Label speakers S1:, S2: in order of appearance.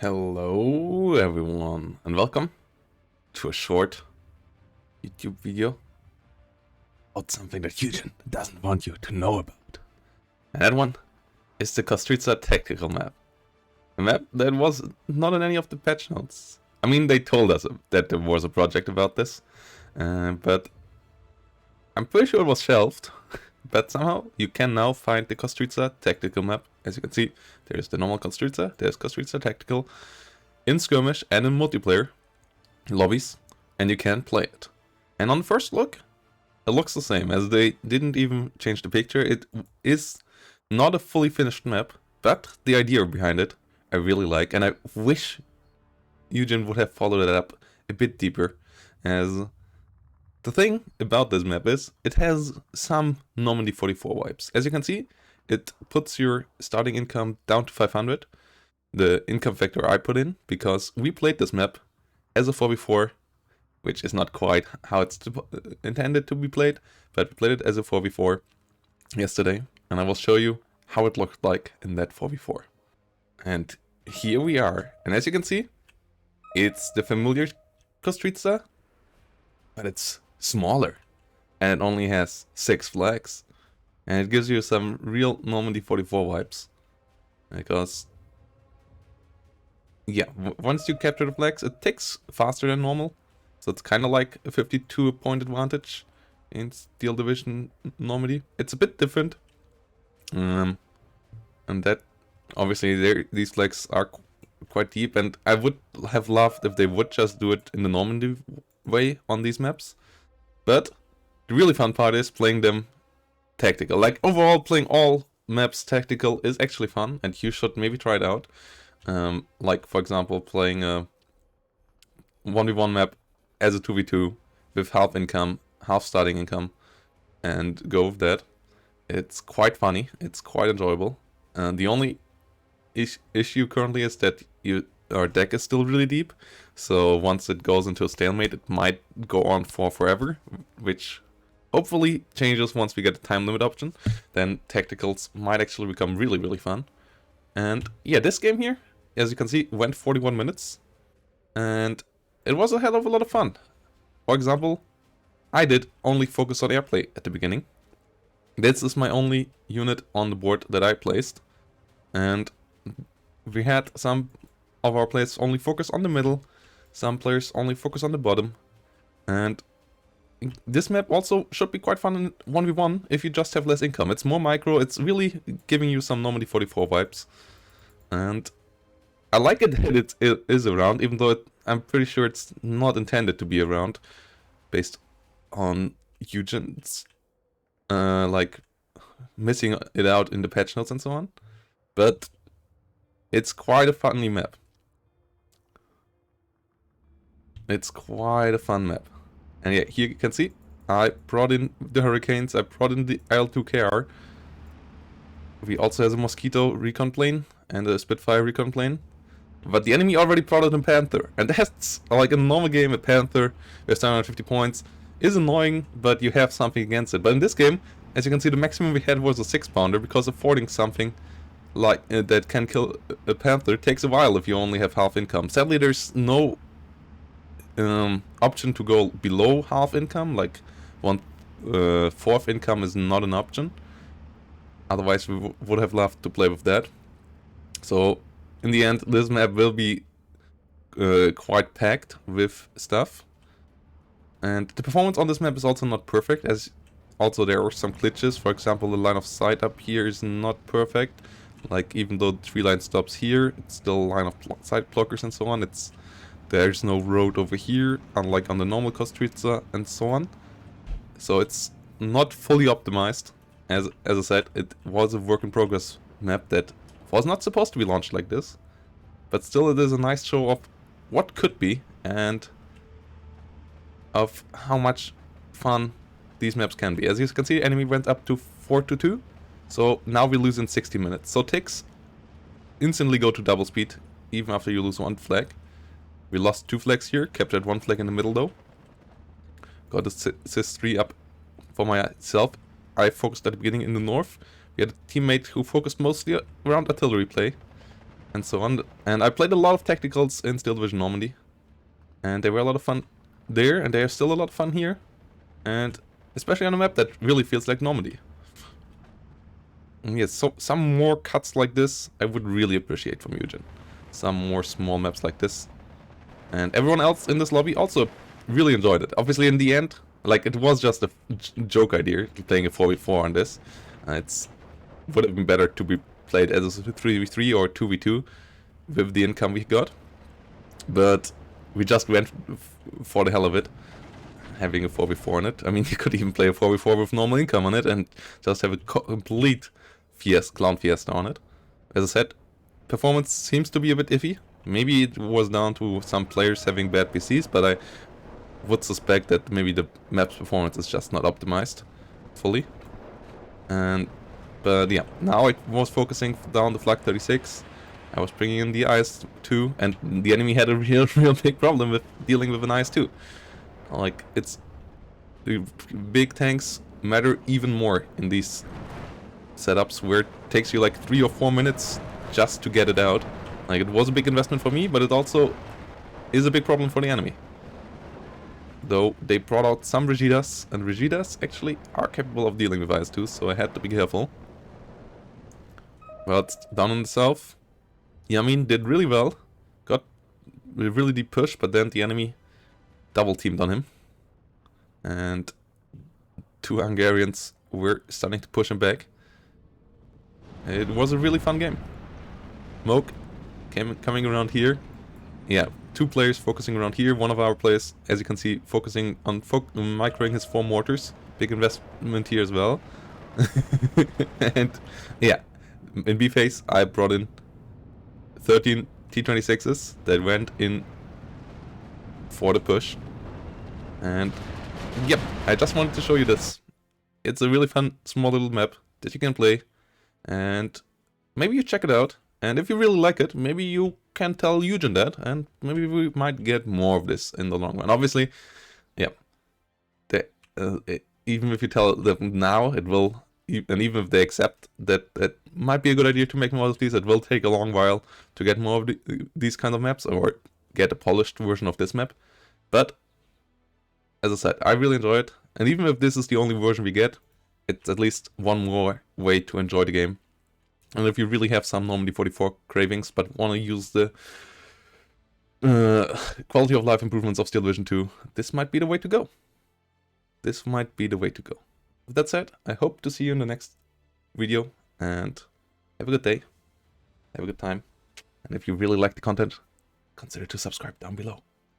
S1: Hello everyone and welcome to a short YouTube video about something that Fusion doesn't want you to know about. And that one is the Kostritsa tactical map. A map that was not in any of the patch notes. I mean, they told us that there was a project about this, but I'm pretty sure it was shelved. But somehow you can now find the Kostritsa tactical map. As you can see, there's the normal Kostritsa, there's Kostritsa tactical in skirmish and in multiplayer lobbies, and you can play it. And on first look, it looks the same, as they didn't even change the picture. It is not a fully finished map, but the idea behind it I really like, and I wish Eugen would have followed it up a bit deeper, as the thing about this map is it has some Normandy 44 vibes. As you can see, it puts your starting income down to 500, the income factor I put in, because we played this map as a 4v4, which is not quite how it's intended to be played, but we played it as a 4v4 yesterday, and I will show you how it looked like in that 4v4. And here we are, and as you can see, it's the familiar Kostritsa, but it's smaller, and it only has 6 flags, and it gives you some real Normandy 44 vibes, because yeah, once you capture the flags, it ticks faster than normal, so it's kind of like a 52 point advantage in Steel Division Normandy. It's a bit different, and that obviously these flags are quite deep, and I would have loved if they would just do it in the Normandy way on these maps. But the really fun part is playing them tactical. Like, overall, playing all maps tactical is actually fun, and you should maybe try it out. Like, for example, playing a 1v1 map as a 2v2 with half income, half starting income, and go with that. It's quite funny, it's quite enjoyable. The only issue currently is that our deck is still really deep, so once it goes into a stalemate, it might go on for forever, which hopefully changes once we get a time limit option. Then tacticals might actually become really, really fun. And yeah, this game here, as you can see, went 41 minutes, and it was a hell of a lot of fun. For example, I did only focus on airplay at the beginning. This is my only unit on the board that I placed, and we had some of our players only focus on the middle, some players only focus on the bottom, and this map also should be quite fun in 1v1 if you just have less income. It's more micro, it's really giving you some Normandy 44 vibes, and I like it that it is around, even though I'm pretty sure it's not intended to be around, based on Eugen's like missing it out in the patch notes and so on. But it's quite a funny map. It's quite a fun map. And yeah, here you can see, I brought in the Hurricanes, I brought in the IL-2KR. We also have a Mosquito recon plane and a Spitfire recon plane. But the enemy already brought in a Panther. And that's, like in a normal game, a Panther with 750 points is annoying, but you have something against it. But in this game, as you can see, the maximum we had was a 6-pounder, because affording something like that can kill a Panther takes a while if you only have half income. Sadly, there's no option to go below half income, like 1/4 income is not an option. Otherwise, we would have loved to play with that. So, in the end, this map will be quite packed with stuff. And the performance on this map is also not perfect, as also there are some glitches. For example, the line of sight up here is not perfect. Like, even though the tree line stops here, it's still line of sight blockers and so on. There's no road over here, unlike on the normal Kostritsa and so on. So it's not fully optimized. As I said, it was a work in progress map that was not supposed to be launched like this. But still, it is a nice show of what could be, and of how much fun these maps can be. As you can see, enemy went up to 4-2. So now we lose in 60 minutes. So ticks instantly go to double speed, even after you lose 1 flag. We lost 2 flags here, captured 1 flag in the middle though. Got assist 3 up for myself. I focused at the beginning in the north. We had a teammate who focused mostly around artillery play. and so on. And I played a lot of tacticals in Steel Division Normandy, and they were a lot of fun there, and they are still a lot of fun here, and especially on a map that really feels like Normandy. And yes, so some more cuts like this I would really appreciate from Eugen. Some more small maps like this. And everyone else in this lobby also really enjoyed it. Obviously in the end, like, it was just a joke idea, playing a 4v4 on this. It's would have been better to be played as a 3v3 or 2v2 with the income we got. But we just went for the hell of it, having a 4v4 on it. I mean, you could even play a 4v4 with normal income on it and just have a complete clown fiesta on it. As I said, performance seems to be a bit iffy. Maybe it was down to some players having bad PCs, but I would suspect that maybe the map's performance is just not optimized fully. But yeah, now I was focusing down the Flak 36. I was bringing in the IS-2, and the enemy had a real big problem with dealing with an IS-2. Like, the big tanks matter even more in these setups where it takes you like 3 or 4 minutes just to get it out. Like, it was a big investment for me, but it also is a big problem for the enemy. Though they brought out some Rigidas, and Rigidas actually are capable of dealing with IS-2s, so I had to be careful. But down in the south, Yamin did really well, got a really deep push, but then the enemy double teamed on him. And 2 Hungarians were starting to push him back. It was a really fun game. Moke coming around here. Yeah, 2 players focusing around here. One of our players, as you can see, focusing on microing his 4 mortars. Big investment here as well. And yeah, in B phase I brought in 13 T26s that went in for the push. And yep, I just wanted to show you this. It's a really fun small little map that you can play, and maybe you check it out. And if you really like it, maybe you can tell Eugen that, and maybe we might get more of this in the long run. Obviously, yeah, even if you tell them now, it will, and even if they accept that it might be a good idea to make more of these, it will take a long while to get more of these kind of maps, or get a polished version of this map. But as I said, I really enjoy it, and even if this is the only version we get, it's at least one more way to enjoy the game. And if you really have some Normandy 44 cravings, but want to use the quality of life improvements of Steel Division 2, this might be the way to go. This might be the way to go. With that said, I hope to see you in the next video, and have a good day, have a good time, and if you really like the content, consider to subscribe down below.